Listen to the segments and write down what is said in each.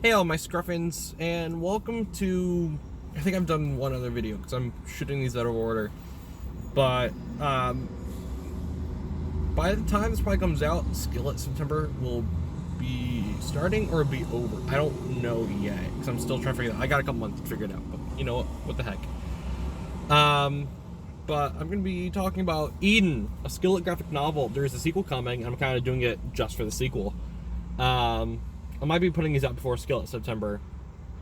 Hey all my Scruffins, and welcome to, I think I've done one other video because I'm shooting these out of order, but by the time this probably comes out, Skillet September will be starting or be over. I don't know yet because I'm still trying to figure it out. I got a couple months to figure it out, but you know what the heck. But I'm going to be talking about Eden, a Skillet graphic novel. There's a sequel coming, and I'm kind of doing it just for the sequel. I might be putting these out before Skillet September,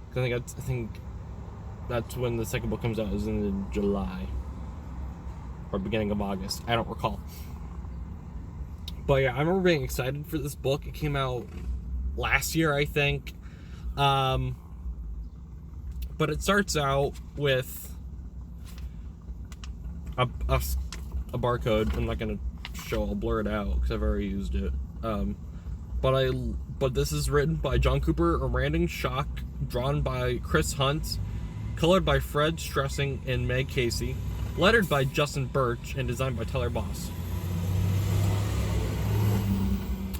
because I think that's when the second book comes out, is in July or beginning of August. I don't recall. But yeah, I remember being excited for this book. It came out last year, I think. But it starts out with a barcode. I'm not gonna show. I'll blur it out because I've already used it. But this is written by John Cooper, Random Shock, drawn by Chris Hunt, colored by Fred Stressing and Meg Casey, lettered by Justin Birch, and designed by Tyler Boss.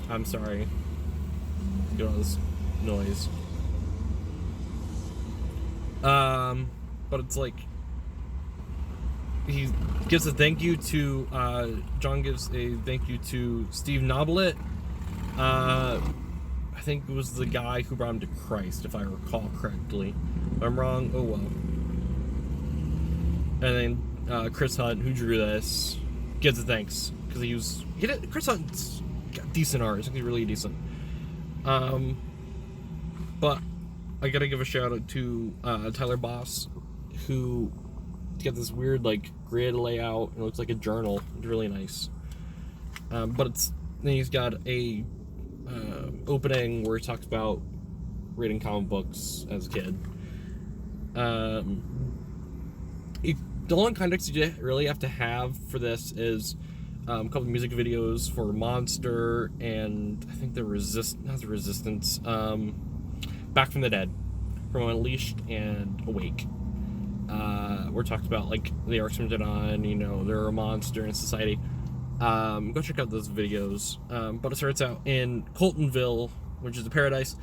I'm sorry. Get all this noise. But it's like he gives a thank you to John gives a thank you to Steve Nobelet. I think it was the guy who brought him to Christ, if I recall correctly. If I'm wrong, oh well. And then Chris Hunt, who drew this, gives a thanks because Chris Hunt's got decent art. I think he's really decent. But I gotta give a shout out to Tyler Boss, who got this weird like grid layout. It looks like a journal. It's really nice. But then he's got a opening where he talks about reading comic books as a kid. The only context you really have to have for this is a couple of music videos for Monster and I think Resistance, Back from the Dead, from Unleashed and Awake. Where it talks about like the arcs from on, they're a monster in society. Go check out those videos. But it starts out in Coltonville, which is a paradise.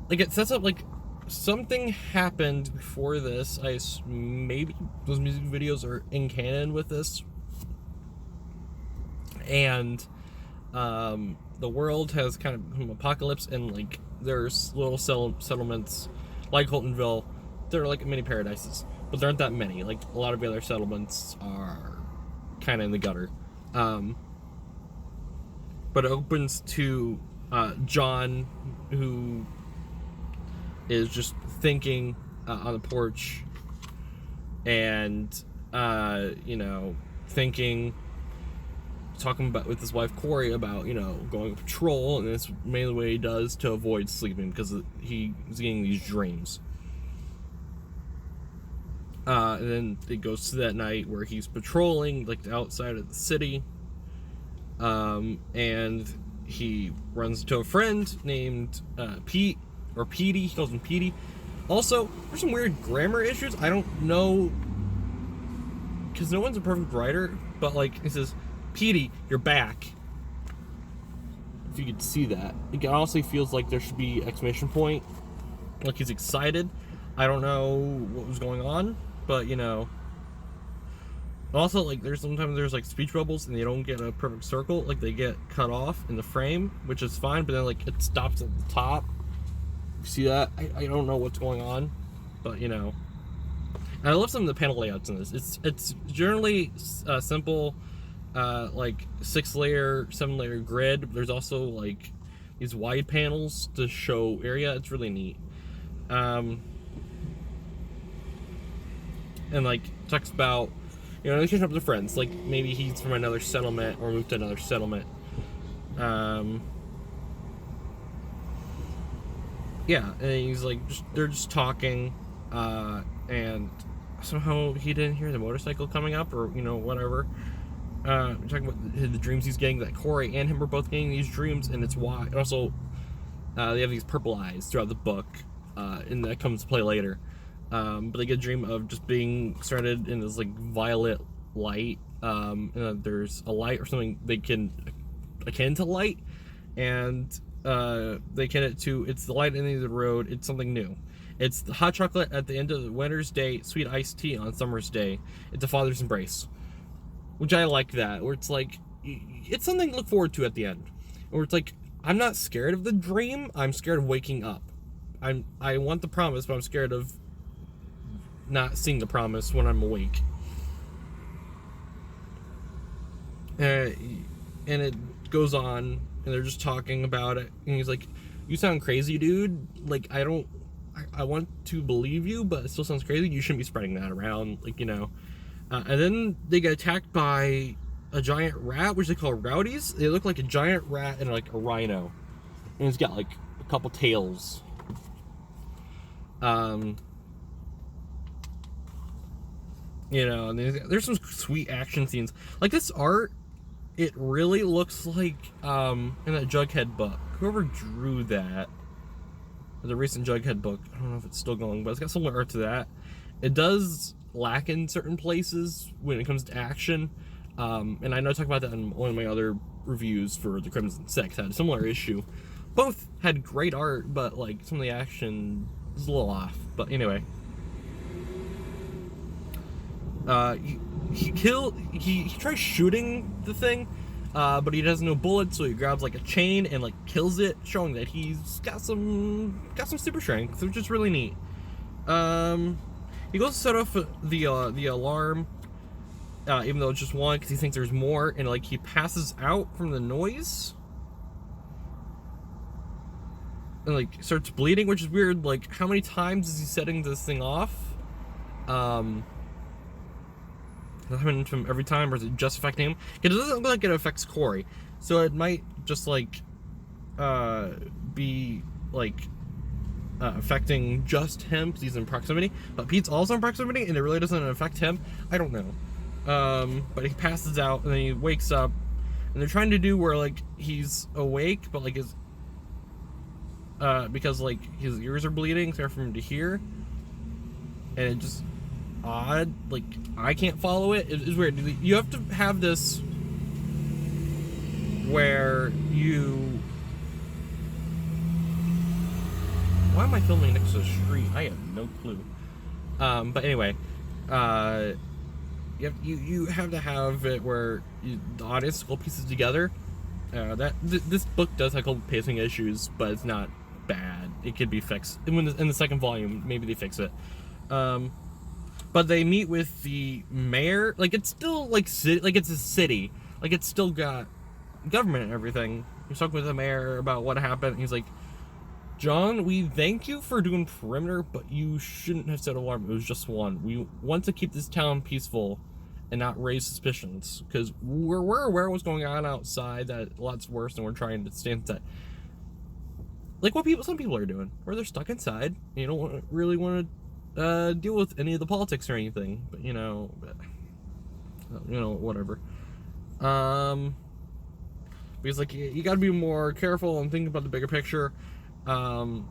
Like, it sets up like something happened before this. Maybe those music videos are in canon with this. And the world has kind of an apocalypse, and like there's little settlements like Coltonville. They're like mini paradises, but there aren't that many. Like a lot of the other settlements are kind of in the gutter. But it opens to John, who is just thinking on the porch, and talking about with his wife Corey about going on patrol, and that's mainly what he does to avoid sleeping because he's getting these dreams. And then it goes to that night where he's patrolling like the outside of the city, and he runs into a friend named Pete, or Petey. He calls him Petey. Also, there's some weird grammar issues. I don't know, because no one's a perfect writer, but like it says, Petey, you're back. If you could see that, it honestly feels like there should be exclamation point, like he's excited. I don't know what was going on, but also like sometimes there's like speech bubbles and they don't get a perfect circle, like they get cut off in the frame, which is fine, but then like it stops at the top. You see that? I don't know what's going on, but and I love some of the panel layouts in this. It's generally simple, like 6-layer, 7-layer grid. There's also like these wide panels to show area. It's really neat. And like talks about they catch up with friends, like maybe he's from another settlement or moved to another settlement. Yeah, and he's like they're just talking, and somehow he didn't hear the motorcycle coming up, or whatever. Talking about the dreams he's getting, that Corey and him are both getting these dreams, and it's why. And also, they have these purple eyes throughout the book, and that comes to play later. But they get a dream of just being surrounded in this like violet light, and there's a light or something they can akin to light, and they can it to, it's the light at the end of the road, it's something new. It's the hot chocolate at the end of the winter's day, sweet iced tea on summer's day. It's a father's embrace. Which I like that, where it's like, it's something to look forward to at the end. Where it's like, I'm not scared of the dream, I'm scared of waking up. I want the promise, but I'm scared of not seeing the promise when I'm awake. And it goes on, and they're just talking about it, and he's like, you sound crazy, dude. Like, I want to believe you, but it still sounds crazy. You shouldn't be spreading that around, like, you know. And then they get attacked by a giant rat, which they call rowdies. They look like a giant rat and like a rhino, and it's got like a couple tails. You know, and there's some sweet action scenes. Like this art, it really looks like in that Jughead book. Whoever drew that, the recent Jughead book, I don't know if it's still going, but it's got similar art to that. It does lack in certain places when it comes to action, and I know I talked about that in one of my other reviews for the Crimson Six. I had a similar issue. Both had great art, but like some of the action is a little off. But anyway, he tries shooting the thing, but he has no bullets, so he grabs like a chain and like kills it, showing that he's got some super strength, which is really neat. He goes to set off the alarm, even though it's just one, because he thinks there's more, and like he passes out from the noise, and like starts bleeding, which is weird. Like, how many times is he setting this thing off? Does it happen to him every time, or is it just affecting him? It doesn't look like it affects Corey, so it might just like be like affecting just him because he's in proximity, but Pete's also in proximity and it really doesn't affect him. I don't know. But he passes out and then he wakes up, and they're trying to do where like he's awake, but like his because like his ears are bleeding, so for him to hear, and it just odd. Like, I can't follow it. It's weird. You have to have this where you... Why am I filming next to the street? I have no clue. But anyway, you have to have it where the audience all pieces together. This book does have a couple pacing issues, but it's not bad. It could be fixed. In the second volume, maybe they fix it. But they meet with the mayor. Like, it's still like it's a city. Like, it's still got government and everything. He's talking with the mayor about what happened. He's like, John, we thank you for doing perimeter, but you shouldn't have set alarm. It was just one. We want to keep this town peaceful and not raise suspicions, because we're aware of what's going on outside, that a lot's worse, and we're trying to stay inside. Like what some people are doing, where they're stuck inside. You don't really want to deal with any of the politics or anything, but whatever. Because like you got to be more careful and think about the bigger picture. And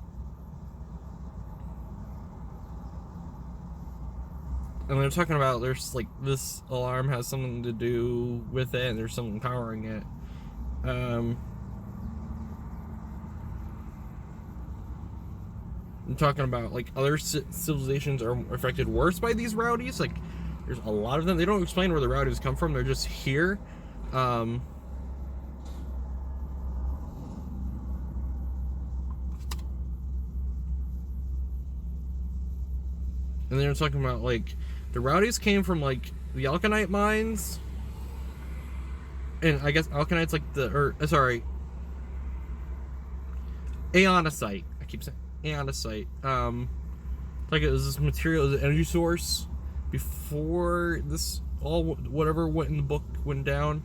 they're talking about there's like this alarm has something to do with it, and there's something powering it. I'm talking about like other civilizations are affected worse by these rowdies. Like, there's a lot of them. They don't explain where the rowdies come from. They're just here. And they're talking about like the rowdies came from like the Alkanite mines, and I guess Alkanite's like Aeonacite. I keep saying Aeonacite. Like it was this material, it was an energy source before this whatever went in the book went down.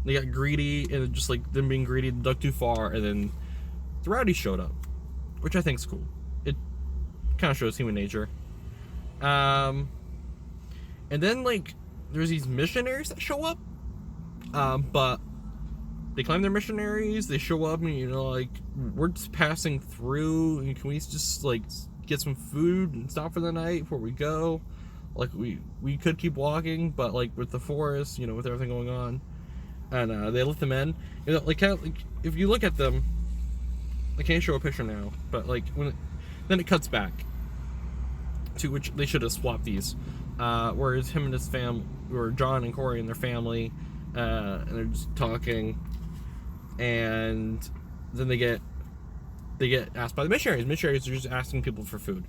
They got greedy, and just like them being greedy, they dug too far, and then the rowdies showed up, which I think is cool. It kind of shows human nature. And then like there's these missionaries that show up, but they claim they're missionaries. They show up and like, we're just passing through, and can we just like get some food and stop for the night before we go? Like we could keep walking, but like with the forest, with everything going on, and they let them in. You know, like, kind of, like, if you look at them, I can't show a picture now, but like then it cuts back to which they should have swapped these. Whereas him and his family, or John and Corey and their family, and they're just talking, and then they get asked by the missionaries. Missionaries are just asking people for food.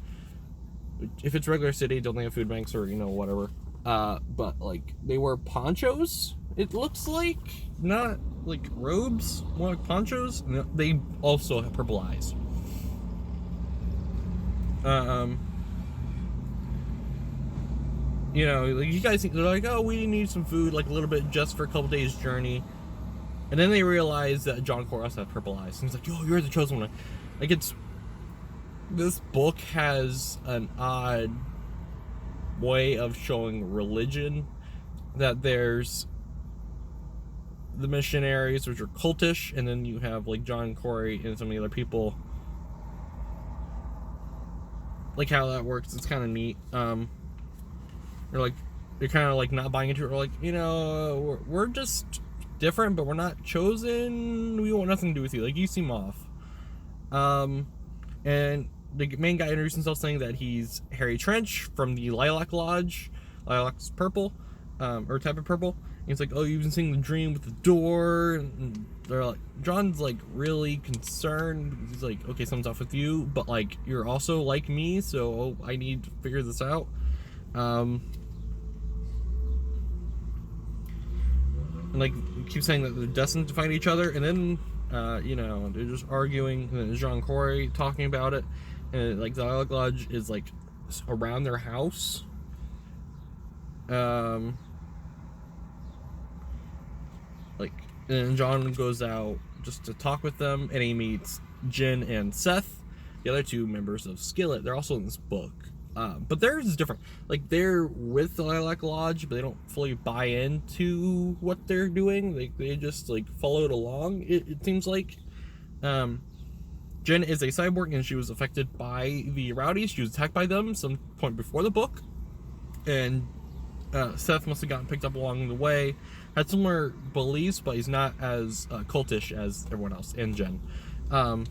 If it's regular city, don't they have food banks or, you know, whatever. But like they wear ponchos. It looks like, not like robes, more like ponchos. And they also have purple eyes. You know, like, you guys think, they're like, oh, we need some food, like a little bit just for a couple days journey. And then they realize that John Corey also has purple eyes. And he's like, oh, you're the chosen one. Like, this book has an odd way of showing religion. That there's the missionaries, which are cultish, and then you have like John Corey and some of the other people. Like how that works, it's kind of neat. They're kind of like not buying into it. We're like, you know, we're just different, but we're not chosen. We want nothing to do with you. Like, you seem off. And the main guy introduced himself saying that he's Harry Trench from the Lilac Lodge. Lilac's purple, or type of purple. And he's like, oh, you've been seeing the dream with the door. And they're like, John's like really concerned. He's like, okay, something's off with you, but like you're also like me, so I need to figure this out. And like keep saying that they're destined to find each other, and then you know, they're just arguing, and then there's John Corey talking about it, and like the Lilac Lodge is like around their house. Like, and John goes out just to talk with them, and he meets Jin and Seth, the other two members of Skillet. They're also in this book. But theirs is different. Like, they're with the Lilac Lodge, but they don't fully buy into what they're doing. They just like followed along. It seems like. Jen is a cyborg, and she was affected by the rowdies. She was attacked by them some point before the book, and Seth must have gotten picked up along the way. Had similar beliefs, but he's not as cultish as everyone else. And Jen. And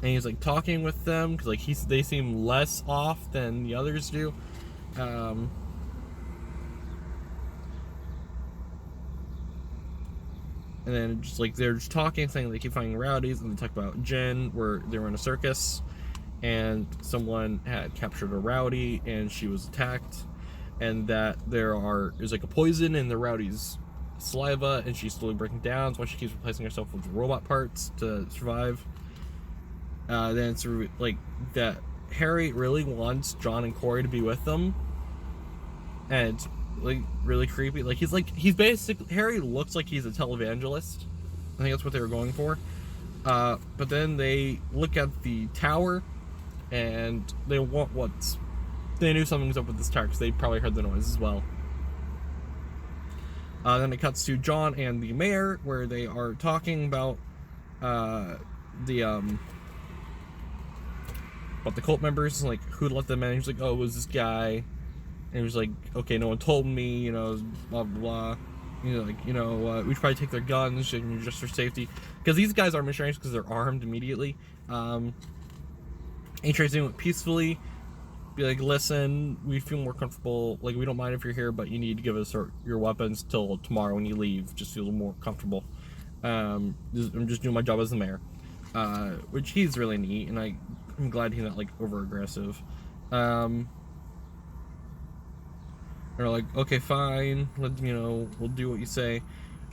he's like talking with them because like they seem less off than the others do. And then just like they're just talking, saying they keep finding rowdies, and they talk about Jen, where they were in a circus, and someone had captured a rowdy, and she was attacked, and that there's like a poison in the rowdy's saliva, and she's slowly breaking down. So why she keeps replacing herself with robot parts to survive. Then it's like that Harry really wants John and Corey to be with them, and it's like really creepy. Like he's basically, Harry looks like he's a televangelist. I think that's what they were going for. But then they look at the tower, and they knew something's up with this tower because they probably heard the noise as well. Then it cuts to John and the mayor, where they are talking about the cult members, like who'd let them in. He's like, oh, it was this guy, and he was like, okay, no one told me, you know, blah blah blah. You know, like, you know, we should probably take their guns just for safety, because these guys are missionaries because they're armed immediately. And he tries to do it peacefully, be like, listen, we feel more comfortable, like we don't mind if you're here, but you need to give us your weapons till tomorrow when you leave. Just feel more comfortable. I'm just doing my job as the mayor, which he's really neat, and I'm glad he's not like over aggressive. They're like, okay, fine, we'll do what you say.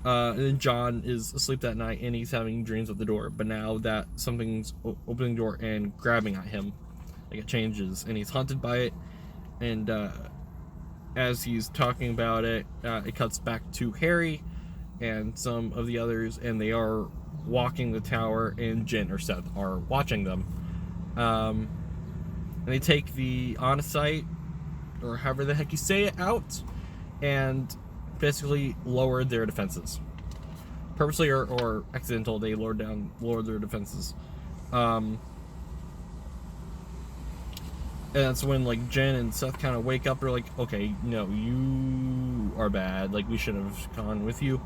And then John is asleep that night, and he's having dreams of the door, but now that something's opening the door and grabbing at him, like it changes, and he's haunted by it. And as he's talking about it, it cuts back to Harry and some of the others, and they are walking the tower, and Jen or Seth are watching them. And they take the on-site, or however the heck you say it, out, and basically lowered their defenses. Purposely or accidental, they lowered their defenses. And that's when, like, Jen and Seth kind of wake up. They're like, okay, no, you are bad. Like, we should have gone with you.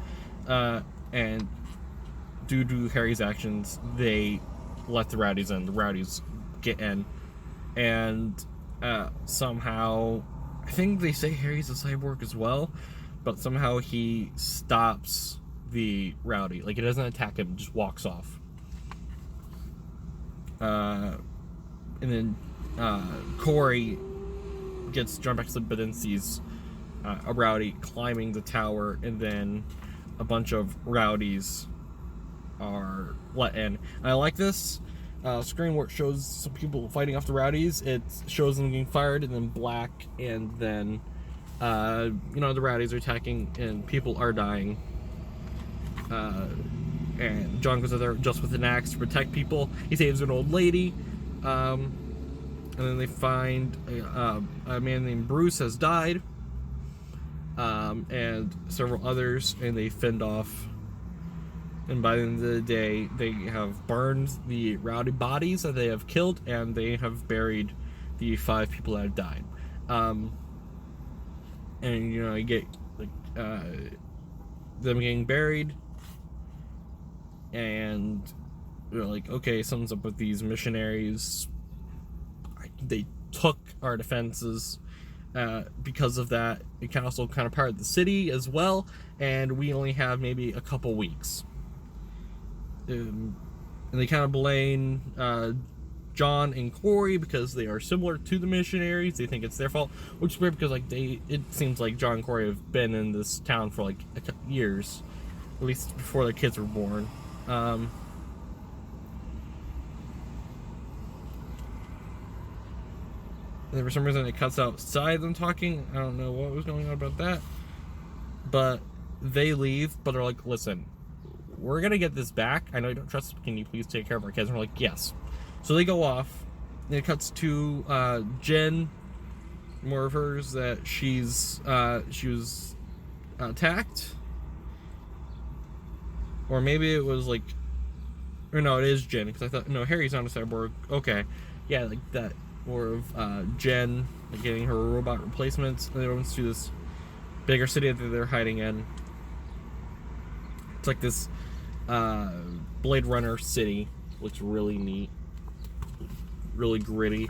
And due to Harry's actions, they let the rowdies in. The rowdies get in. And somehow, I think they say Harry's a cyborg as well, but somehow he stops the rowdy. Like, he doesn't attack him, just walks off. And then Corey gets drawn back to sleep, but then sees a rowdy climbing the tower, and then a bunch of rowdies are let in. And I like this screen where it shows some people fighting off the rowdies. It shows them getting fired, and then black, and then the rowdies are attacking, and people are dying. And John goes out there just with an axe to protect people. He saves an old lady. And then they find a man named Bruce has died, and several others, and they fend off. And by the end of the day, they have burned the rowdy bodies that they have killed, and they have buried the 5 people that have died. And you get like them getting buried, and you're like, okay, something's up with these missionaries. They took our defenses. Because of that, it can also kind of part of the city as well, and we only have maybe a couple weeks. And they kind of blame John and Corey because they are similar to the missionaries. They think it's their fault, which is weird because it seems like John and Corey have been in this town for like years, at least before their kids were born. And for some reason it cuts outside them talking. I don't know what was going on about that. But they leave, but they're like, listen, we're going to get this back. I know you don't trust us. Can you please take care of our kids? And we're like, yes. So they go off. And it cuts to Jen. More of hers that she was attacked. Or maybe it was like, or no, it is Jen. Because I thought, no, Harry's not a cyborg. Okay. Yeah, like that. More of Jen like getting her robot replacements, and they runs to this bigger city that they're hiding in. It's like this Blade Runner city. Looks really neat, really gritty.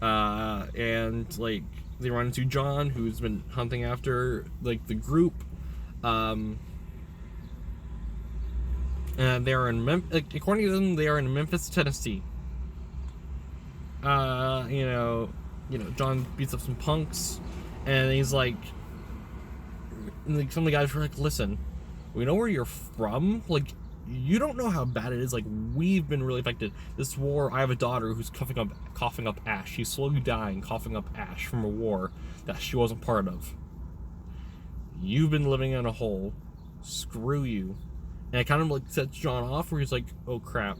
And like they run into John, who's been hunting after like the group. And they're in according to them, they are in Memphis, Tennessee. John beats up some punks, and he's like, some of the guys were like, listen, we know where you're from, like, you don't know how bad it is, like, we've been really affected. This war, I have a daughter who's coughing up ash. She's slowly dying, coughing up ash from a war that she wasn't part of. You've been living in a hole. Screw you. And it kind of like sets John off, where he's like, oh crap,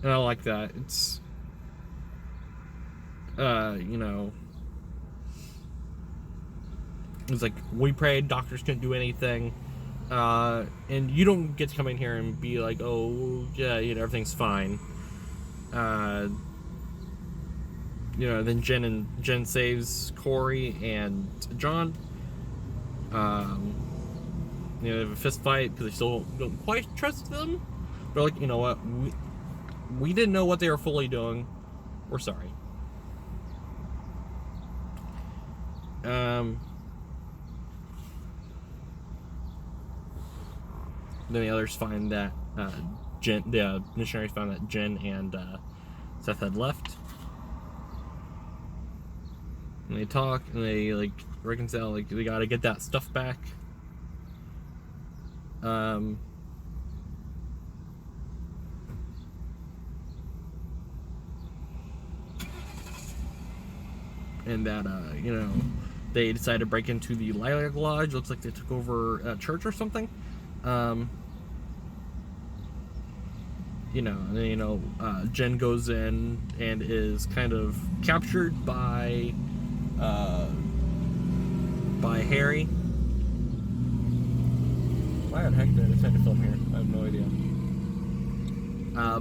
and I like that. It's, it's like, we prayed, doctors couldn't do anything. And you don't get to come in here and be like, oh, yeah, everything's fine. Then Jen saves Corey and John. They have a fist fight because they still don't quite trust them. But like, you know what? We didn't know what they were fully doing. We're sorry. Then the others find that the missionaries found that Jen and Seth had left. And they talk and they like reconcile, like they gotta get that stuff back. And that, they decided to break into the Lilac Lodge. Looks like they took over a church or something. And then, Jen goes in and is kind of captured by Harry. Why the heck did I decide to film here? I have no idea.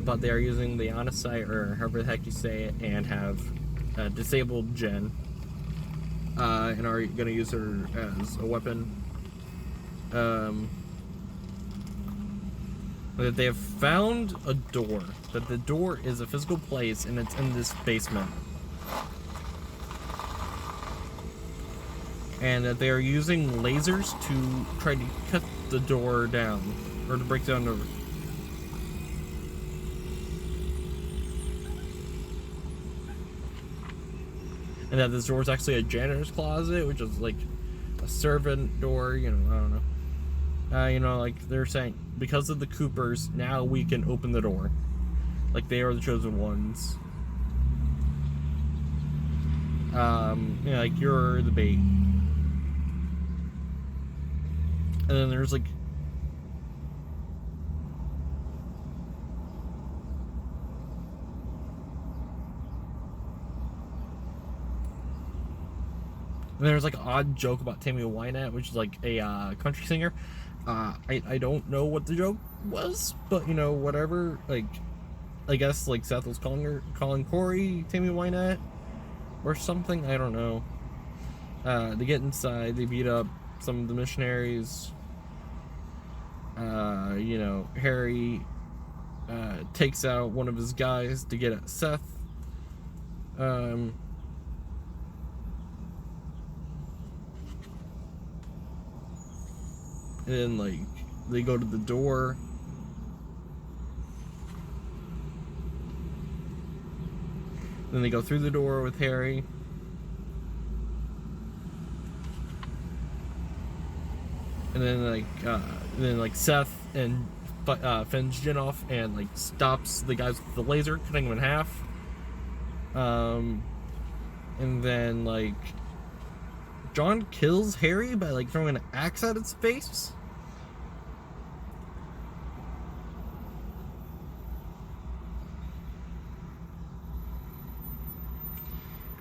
but they are using the Onisite, or however the heck you say it, and have disabled Jen, and are going to use her as a weapon. That they have found a door, that the door is a physical place, and it's in this basement. And that they are using lasers to try to cut the door down, or to break down the... And that this door is actually a janitor's closet, which is like a servant door, you know, I don't know. You know, like they're saying, because of the Coopers, now we can open the door. Like they are the chosen ones. You know, like you're the bait. And then there's like... And there's like an odd joke about Tammy Wynette, which is like a country singer. I don't know what the joke was, but you know, whatever. Like, I guess like Seth was calling Corey Tammy Wynette or something. I don't know. They get inside. They beat up some of the missionaries. You know, Harry takes out one of his guys to get at Seth. And then, like, they go to the door. Then they go through the door with Harry. And then, like, Seth and fends Jen off and, like, stops the guys with the laser, cutting them in half. And then, like, John kills Harry by, like, throwing an axe at its face.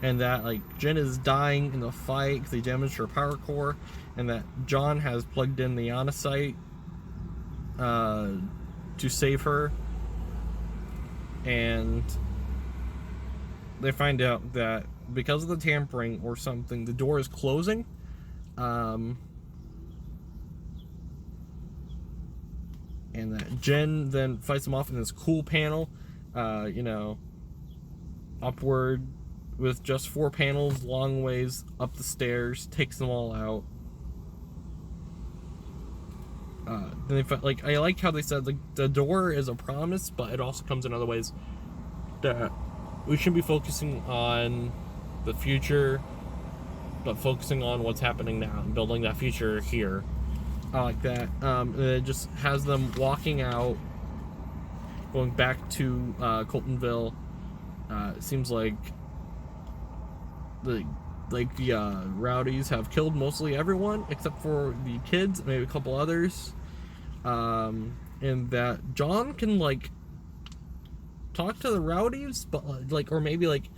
And that, like, Jen is dying in the fight because they damaged her power core, and that John has plugged in the Onisite to save her. And they find out that because of the tampering or something, the door is closing. And that Jen then fights them off in this cool panel, you know, upward with just 4 panels, long ways up the stairs, takes them all out. Then they like, I like how they said, like, the door is a promise, but it also comes in other ways that we should be focusing on the future, but focusing on what's happening now and building that future here. I like that. And it just has them walking out, going back to Coltonville. It seems like the rowdies have killed mostly everyone except for the kids, maybe a couple others. And that John can, like, talk to the rowdies, but like, or maybe like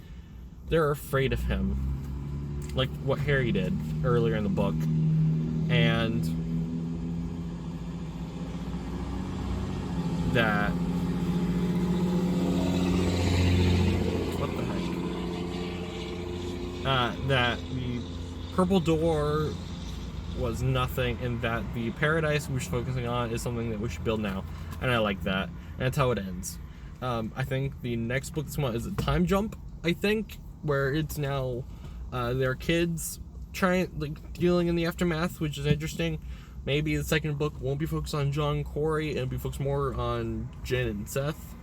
they're afraid of him, like what Harry did earlier in the book. And that, what the heck, that the purple door was nothing, and that the paradise we're focusing on is something that we should build now. And I like that, and that's how it ends. I think the next book this month is a time jump, I think, where it's now their kids dealing in the aftermath, which is interesting. Maybe the second book won't be focused on John and Corey, and it'll be focused more on Jen and Seth.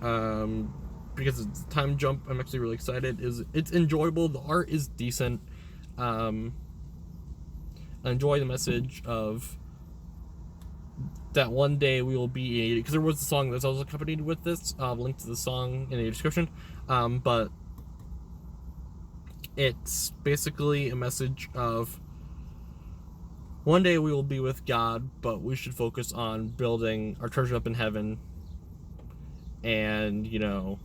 Because it's a time jump, I'm actually really excited. It's enjoyable, the art is decent. I enjoy the message of that one day we will be, because there was a song that's also accompanied with this, link to the song in the description, but it's basically a message of one day we will be with God, but we should focus on building our treasure up in heaven, and, you know,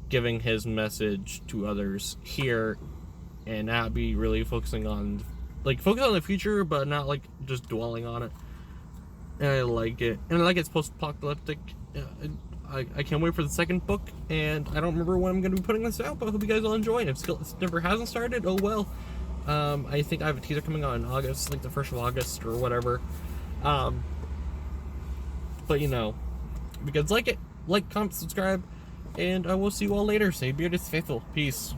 giving his message to others here, and not be really focusing on, like, focus on the future, but not, like, just dwelling on it. and I like it. And I like it's post-apocalyptic. I can't wait for the second book, and I don't remember when I'm going to be putting this out, but I hope you guys will enjoy it. If SKILLET September hasn't started, oh well. I think I have a teaser coming out in August, like the 1st of August or whatever. But you know, if you guys like it, like, comment, subscribe, and I will see you all later. Say beard is faithful. Peace.